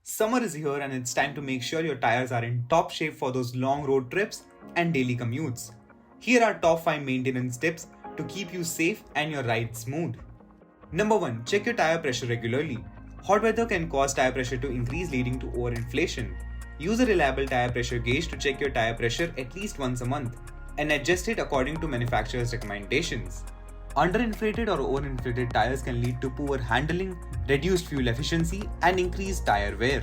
Summer is here and it's time to make sure your tires are in top shape for those long road trips and daily commutes. Here are top 5 maintenance tips to keep you safe and your ride smooth. Number 1. Check your tire pressure regularly. Hot weather can cause tire pressure to increase, leading to overinflation. Use a reliable tire pressure gauge to check your tire pressure at least once a month and adjust it according to manufacturer's recommendations. Underinflated or overinflated tires can lead to poor handling, reduced fuel efficiency, and increased tire wear.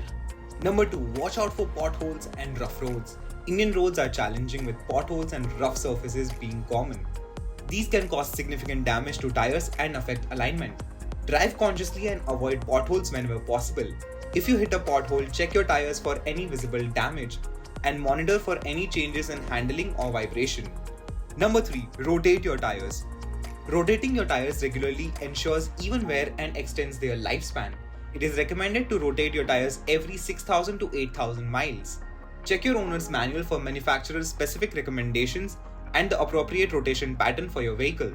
Number 2. Watch out for potholes and rough roads. Indian roads are challenging with potholes and rough surfaces being common. These can cause significant damage to tires and affect alignment. Drive consciously and avoid potholes whenever possible. If you hit a pothole, check your tires for any visible damage and monitor for any changes in handling or vibration. Number 3. Rotate your tires. Rotating your tires regularly ensures even wear and extends their lifespan. It is recommended to rotate your tires every 6,000 to 8,000 miles. Check your owner's manual for manufacturer's specific recommendations and the appropriate rotation pattern for your vehicle.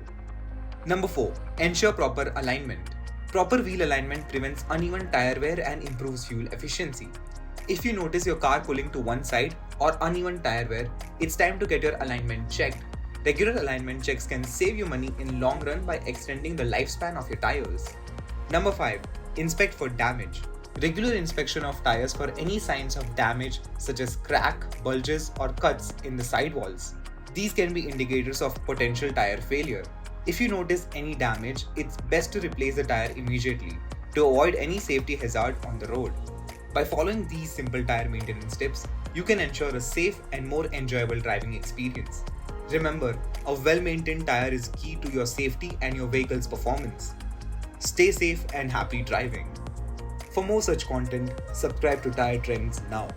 Number 4. Ensure proper alignment. Proper wheel alignment prevents uneven tire wear and improves fuel efficiency. If you notice your car pulling to one side or uneven tire wear, it's time to get your alignment checked. Regular alignment checks can save you money in long run by extending the lifespan of your tires. Number 5. Inspect for damage. Regular inspection of tires for any signs of damage such as crack, bulges, or cuts in the sidewalls. These can be indicators of potential tire failure. If you notice any damage, it's best to replace the tire immediately to avoid any safety hazard on the road. By following these simple tire maintenance tips, you can ensure a safe and more enjoyable driving experience. Remember, a well-maintained tire is key to your safety and your vehicle's performance. Stay safe and happy driving. For more such content, subscribe to Tyre Trends now.